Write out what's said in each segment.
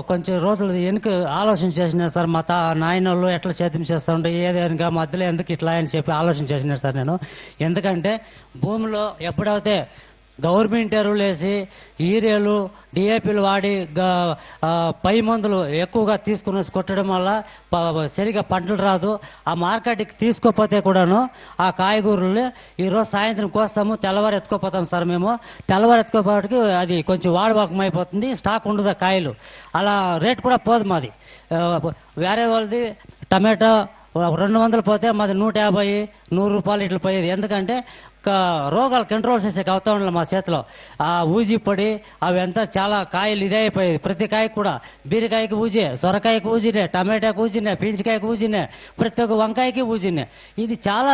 కొంచెం రోజులు వెనుక ఆలోచన చేసినారు సార్. మా నాయనోళ్ళు ఎట్లా చేతిని చేస్తూ ఉంటే ఏదైనా మధ్యలో ఎందుకు ఇట్లా అని చెప్పి ఆలోచన చేసినారు సార్ నేను. ఎందుకంటే భూమిలో ఎప్పుడైతే గవర్నమెంట్ ఎరువులు వేసి యూరియాలు డిఏపీలు వాడి పై మందులు ఎక్కువగా తీసుకుని కొట్టడం వల్ల సరిగా పంటలు రాదు. ఆ మార్కెట్కి తీసుకోపోతే కూడాను ఆ కాయగూరలు ఈరోజు సాయంత్రం కోస్తాము, తెల్లవారు ఎత్తుకోపోతాం సార్. మేము తెల్లవారు ఎత్తుకోపోవడానికి అది కొంచెం వాడవాకం అయిపోతుంది, స్టాక్ ఉండదు ఆ కాయలు. అలా రేట్ కూడా పోదు మాది. వేరే వాళ్ళది టమాటో 200 పోతే మాది 150, 100 రూపాయలు ఇట్లా పోయేది. ఎందుకంటే రోగాలు కంట్రోల్ చేసే అవుతా ఉండాలి మా చేతిలో. ఆ ఊజీ పొడి అవి అంతా చాలా కాయలు ఇదే అయిపోయేది. ప్రతి కాయ కూడా బీరకాయకి ఊజే, సొరకాయకి ఊజినే, టమాటాకి ఊజినే, పీంచికాయకి ఊజినే, ప్రతి ఒక్క వంకాయకి ఊజినే. ఇది చాలా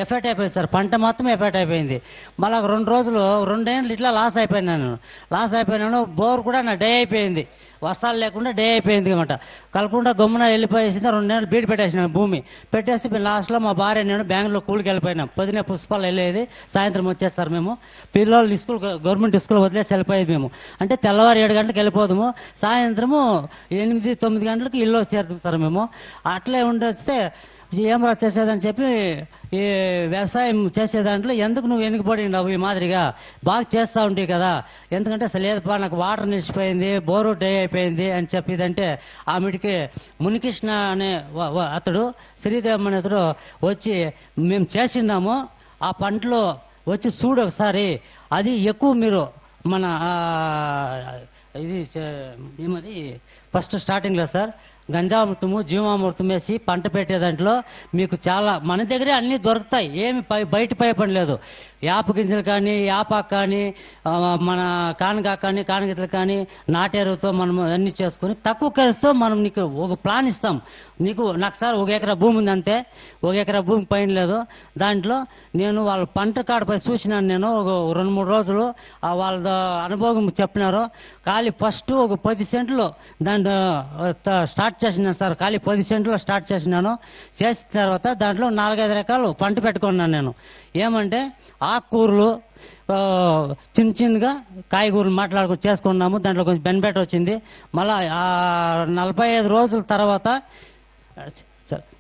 ఎఫెక్ట్ అయిపోయింది సార్. పంట మొత్తం ఎఫెక్ట్ అయిపోయింది. మళ్ళీ 2 రోజులు 2 ఏళ్ళు ఇట్లా లాస్ అయిపోయినాను. బోర్ కూడా నా డే అయిపోయింది, వర్షాలు లేకుండా డే అయిపోయింది అనమాట. కలకుండా గమ్మున వెళ్ళిపోయేసింది. 2 ఏళ్ళు బీడి పెట్టేసినాను భూమి పెట్టేసి లాస్ట్లో మా భార్య నేను బెంగళూరు కూలికి వెళ్ళిపోయినాం. పొద్దునే పుష్పాలు వెళ్ళేది, సాయంత్రం వచ్చేస్తారు మేము. పిల్లలు స్కూల్ గవర్నమెంట్ స్కూల్ వదిలేసి వెళ్ళిపోయేది మేము. అంటే తెల్లవారు 7 గంటలకు వెళ్ళిపోదాము, సాయంత్రము 8, 9 గంటలకు ఇల్లు చేరుతాం సార్ మేము. అట్లే ఉండొస్తే ఏం చేసేదని చెప్పి ఈ వ్యవసాయం చేసే దాంట్లో ఎందుకు నువ్వు వెనుకబడి ఉండవు ఈ మాదిరిగా బాగా చేస్తూ ఉంటాయి కదా, ఎందుకంటే అసలు లేదప్పా నాకు వాటర్ నిలిచిపోయింది, బోరు డే అయిపోయింది అని చెప్పిదంటే ఆమెడికి మునికృష్ణ అనే అతడు, శ్రీదేవ్ అనే అతడు వచ్చి మేము చేసిన్నాము ఆ పంటలో వచ్చి చూడు ఒకసారి, అది ఎక్కువ మీరు మన ఇది ఏమది ఫస్ట్ స్టార్టింగ్లో సార్ గంజామృతము జీవామృతం వేసి పంట పెట్టే దాంట్లో మీకు చాలా మన దగ్గరే అన్నీ దొరుకుతాయి, ఏమి బయట పని లేదు. యాప గింజలు కానీ, యాపాకు కానీ, మన కానగాకు కానీ, కానగిత్తలు కానీ నాటెరువుతో మనం అన్ని చేసుకుని తక్కువ ఖర్చుతో మనం నీకు ఒక ప్లాన్ ఇస్తాం. నాకు సార్ 1 ఎకరా భూమి ఉంది అంతే, 1 ఎకరా భూమి పైన లేదు. దాంట్లో నేను వాళ్ళ పంట కాడపై చూసినాను. నేను ఒక 2-3 రోజులు వాళ్ళ అనుభవం చెప్పినారు. ఖాళీ ఫస్ట్ ఒక 10 సెంట్లు దాంట్లో స్టార్ట్ చేసినాను సార్. ఖాళీ 10 సెంట్లో స్టార్ట్ చేసినాను. చేసిన తర్వాత దాంట్లో 4-5 రకాలు పంట పెట్టుకున్నాను నేను. ఏమంటే ఆకుకూరలు, చిన్నగా కాయగూరలు చేసుకున్నాము. దాంట్లో కొంచెం బెనిఫిట్ వచ్చింది. మళ్ళా 45 రోజుల తర్వాత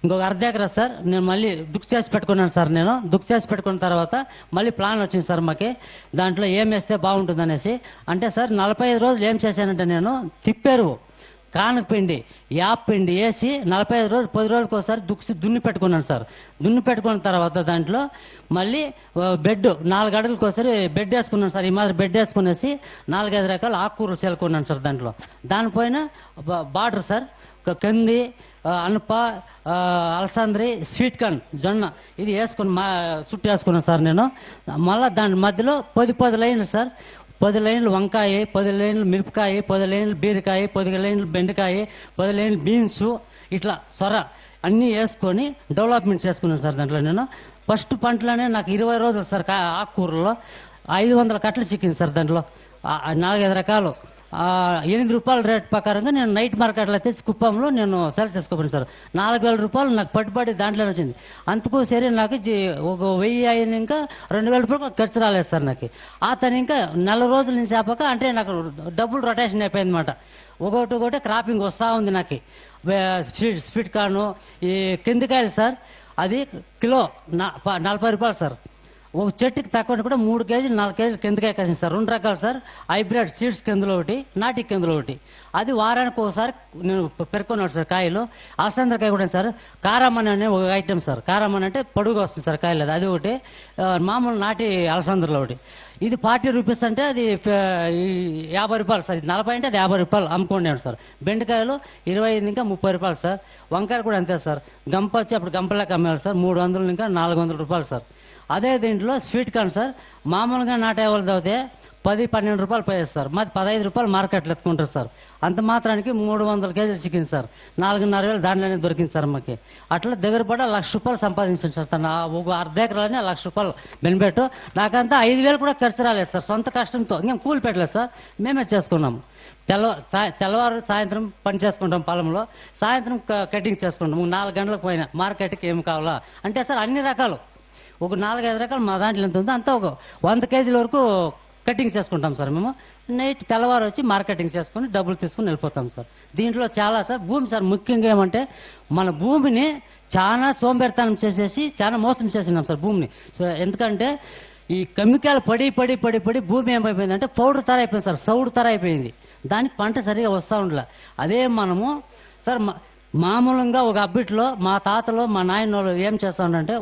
ఇంకొక 1/2 ఎకరా సార్ నేను మళ్ళీ దుక్కు చేసి పెట్టుకున్నాను సార్. నేను దుక్కు చేసి పెట్టుకున్న తర్వాత మళ్ళీ ప్లాన్ వచ్చింది సార్ మాకి, దాంట్లో ఏం వేస్తే బాగుంటుంది అనేసి. అంటే సార్ 45 రోజులు ఏం చేశానంటే నేను తిప్పెరువు, కానకపిండి, యాప్ పిండి వేసి 45 రోజులు 10 రోజులకు ఒకసారి దున్ని పెట్టుకున్నాను సార్. దున్ని పెట్టుకున్న తర్వాత దాంట్లో మళ్ళీ బెడ్ 4 అడుగులకు ఒకసారి బెడ్ వేసుకున్నాను సార్. ఈ మాదిరి బెడ్ వేసుకునేసి 4-5 రకాల ఆకుకూరలు చల్లుకున్నాను సార్. దానిపైన బార్డర్ సార్ కంది, అనప, అలసంద్రి, స్వీట్ కార్న్, జొన్న ఇది వేసుకుని చుట్టూ వేసుకున్నాను సార్ నేను. మళ్ళీ దాని మధ్యలో 10 లైన్లు సార్, 10 లైన్లు వంకాయ, 10 లైన్లు మిరపకాయ, 10 లైన్లు బీరకాయ, 10 లైన్లు బెండకాయ, 10 లైన్లు బీన్స్, ఇట్లా సొర అన్నీ వేసుకొని డెవలప్మెంట్ చేసుకున్నాను సార్. దాంట్లో నేను ఫస్ట్ పంటలోనే నాకు 20 రోజులు సార్ ఆకుకూరలో 500 కట్టలు చిక్కింది సార్. దాంట్లో 4-5 రకాలు 8 రూపాయల రేట్ ప్రకారంగా నేను నైట్ మార్కెట్లో తెచ్చి కుప్పంలో నేను సెల్ చేసుకోపోయాను సార్. 4,000 రూపాయలు నాకు పట్టుబడి దాంట్లో వచ్చింది. అందుకు సరే నాకు ఒక 1000 అయిన ఇంకా 2,000 రూపాయలు ఖర్చు రాలేదు సార్ నాకు. అతను ఇంకా 4 రోజుల నుంచి ఆపాక అంటే నాకు డబ్బులు రొటేషన్ అయిపోయింది అనమాట. ఒకటి క్రాపింగ్ వస్తూ ఉంది నాకు. స్వీట్ కార్ను, ఈ కిందకాయలు సార్ అది కిలో 40 రూపాయలు సార్. ఒక చెట్టుకి తక్కువ కూడా 3 కేజీలు 4 కేజీలు కిందకాయ కాసింది సార్. 2 రకాలు సార్, హైబ్రిడ్ సీడ్స్ కిందలో ఒకటి, నాటి కిందలో ఒకటి. అది వారానికి ఒకసారి నేను పెరుకున్నాడు సార్. కాయలు అలసందకాయ కూడా సార్, కారమని అనే ఒక ఐటెం సార్. కారమని అంటే పొడుగు వస్తుంది సార్ కాయలు, అది ఒకటి. మామూలు నాటి అలసందలో ఒకటి. ఇది 40 రూపీస్ అంటే అది 50 రూపాయలు సార్. ఇది 40 అంటే అది 50 రూపాయలు అమ్ముకోండి సార్. బెండకాయలు 25 ఇంకా 30 రూపాయలు సార్. వంకాయలు కూడా అంతే సార్. గంప వచ్చి అప్పుడు గంపలకి అమ్మేవాళ్ళు సార్, 300 ఇంకా 400 రూపాయలు సార్. అదే దీంట్లో స్వీట్ కార్న్ సార్ మామూలుగా నాటేవాళ్ళు చదివితే 10-12 రూపాయలు పోయేస్తారు. మాది 15 రూపాయలు మార్కెట్లో ఎత్తుకుంటారు సార్. అంత మాత్రానికి 300 కేజీలు చిక్కింది సార్. 4,500 దాంట్లోనే దొరికింది సార్ మాకు. అట్లా దగ్గర పడ 1,00,000 రూపాయలు సంపాదించాను సార్. ఒక 1/2 ఎకరాలని 1,00,000 రూపాయలు బెనిఫిట్. నాకంతా 5,000 కూడా ఖర్చు రాలేదు సార్. సొంత కష్టంతో ఇంకా కూలి పెట్టలేదు సార్, మేమే చేసుకున్నాము. తెల్లవారు సాయంత్రం పని చేసుకుంటాం పొలంలో, సాయంత్రం కటింగ్ చేసుకుంటాం. 4 గంటలకు పోయినా మార్కెట్కి ఏమి కావాలా అంటే సార్ అన్ని రకాలు ఒక 4-5 రకాలు మా దాంట్లో ఎంత ఉందో అంతా ఒక 100 కేజీల వరకు కటింగ్ చేసుకుంటాం సార్ మేము. నైట్ తెల్లవారు వచ్చి మార్కెటింగ్ చేసుకుని డబ్బులు తీసుకుని వెళ్ళిపోతాం సార్. దీంట్లో చాలా సార్ భూమి సార్ ముఖ్యంగా ఏమంటే మన భూమిని చాలా సోంబేరితనం చేసేసి చాలా మోసం చేసినాం సార్ భూమిని. సో ఎందుకంటే ఈ కెమికల్ పడి పడి పడి పడి భూమి ఏమైపోయిందంటే పౌడర్ తర అయిపోయింది సార్, సౌడు తర అయిపోయింది. దానికి పంట సరిగా వస్తూ ఉండలే. అదే మనము సార్ మామూలుగా ఒక అబ్బిట్లో మా తాతలు మా నాయనోళ్ళు ఏం చేస్తా ఉండంటే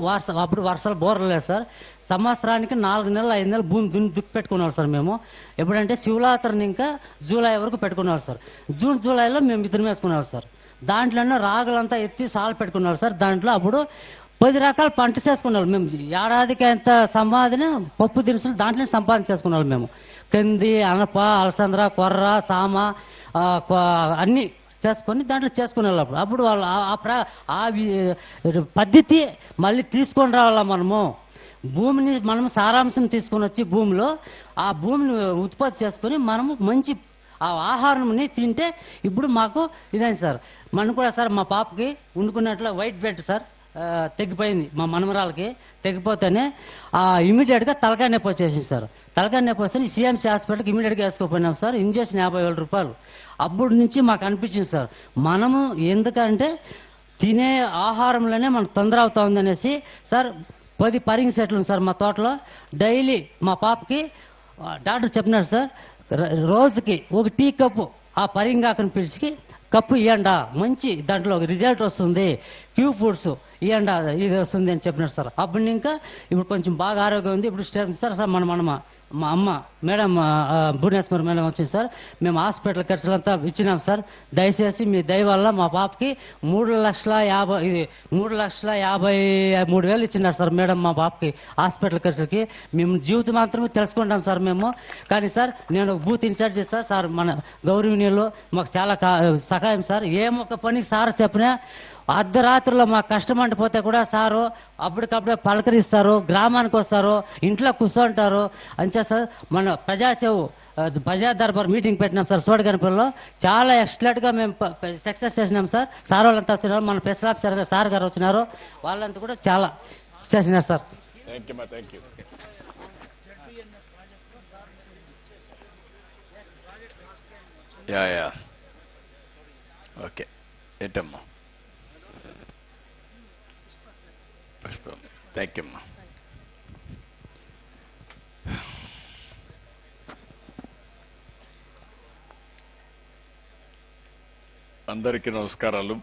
అప్పుడు వర్షాలు బోర్లు లేదు సార్, సంవత్సరానికి 4 నెలలు 5 నెలలు భూమి దుక్కి పెట్టుకునేవాళ్ళు సార్ మేము. ఎప్పుడంటే శివరాత్రిని ఇంకా జూలై వరకు పెట్టుకునేవాళ్ళు సార్. జూన్ జూలైలో మేము విత్తనం వేసుకునేవాళ్ళు సార్. దాంట్లోనే రాగులంతా ఎత్తి సాలు పెట్టుకునేవాళ్ళు సార్. దాంట్లో అప్పుడు 10 రకాల పంట చేసుకునేవాళ్ళు మేము. ఏడాదికి ఎంత సంపాదన పప్పు దినుసులు దాంట్లో సంపాదన చేసుకునేవాళ్ళు మేము. కంది, అనప, అలసంద్ర, కొర్ర, సామ అన్ని చేసుకొని దాంట్లో చేసుకునేవాళ్ళు. అప్పుడు వాళ్ళు ఆ పద్ధతి మళ్ళీ తీసుకొని రావాలా మనము. భూమిని మనం సారాంశం తీసుకొని వచ్చి భూమిలో ఆ భూమిని ఉత్పత్తి చేసుకొని మనము మంచి ఆ ఆహారంని తింటే ఇప్పుడు మాకు ఇదైంది సార్. మనం కూడా సార్ మా పాపకి వండుకున్నట్లు వైట్ బెల్ట్ సార్ తెగిపోయింది. మా మనమరాలకి తెగిపోతేనే ఇమీడియట్గా తలకాయ నొప్పి వచ్చేసింది సార్. తలకాయ నొప్పి వస్తే సిఎంసి హాస్పిటల్కి ఇమీడియట్గా వేసుకోపోయినాం సార్. ఇంజక్షన్ 50,000 రూపాయలు. అప్పటి నుంచి మాకు అనిపించింది సార్ మనము ఎందుకంటే తినే ఆహారంలోనే మనకు తొందర అవుతా ఉందనేసి సార్ 10 పరింగ్ సెట్లు సార్ మా తోటలో. డైలీ మా పాపకి డాక్టర్ చెప్పినారు సార్ రోజుకి ఒక టీ కప్పు ఆ పరింగాకని పిలిచి కప్పు ఇవ్వండా మంచి దాంట్లో రిజల్ట్ వస్తుంది, క్యూ ఫుడ్స్ ఇవ్వండా ఇది వస్తుంది అని చెప్పినారు సార్. అప్పుడు ఇంకా ఇప్పుడు కొంచెం బాగా ఆరోగ్యం ఉంది. ఇప్పుడు సార్ సార్ మా అమ్మ మేడం భువనేశ్వర్ మేడం వచ్చింది సార్. మేము హాస్పిటల్ ఖర్చులంతా ఇచ్చినాం సార్. దయచేసి మీ దయ వల్ల మా పాపకి 3,53,000 ఇచ్చినారు సార్ మేడం మా పాపకి హాస్పిటల్ ఖర్చులకి. మేము జీవితం మాత్రమే తెలుసుకుంటాం సార్ మేము. కానీ సార్ నేను బూత్ ఇన్ఛార్జ్ చేస్తా సార్. మన గౌరవనీయులు మాకు చాలా సహాయం సార్. ఏమొక పని సార్ చెప్పినా అర్ధరాత్రిలో మా కష్టం అంటిపోతే కూడా సారు అప్పటికప్పుడే పలకరిస్తారు, గ్రామానికి వస్తారు, ఇంట్లో కూర్చోంటారు అంతే సార్. మన ప్రజా దర్బార్ మీటింగ్ పెట్టినాం సార్ సోడగనపల్లిలో. చాలా ఎక్సలెంట్గా మేము సక్సెస్ చేసినాం సార్. సార్ వాళ్ళంతా వచ్చినారు, మన స్పెషల్ ఆఫీసర్ సార్ గారు వచ్చినారు, వాళ్ళంతా కూడా చాలా చేసినారు sir. Thank you. Yeah okay ఏంటమ్మా పుష్పం. థ్యాంక్ యూ అమ్మా. అందరికీ నమస్కారాలు.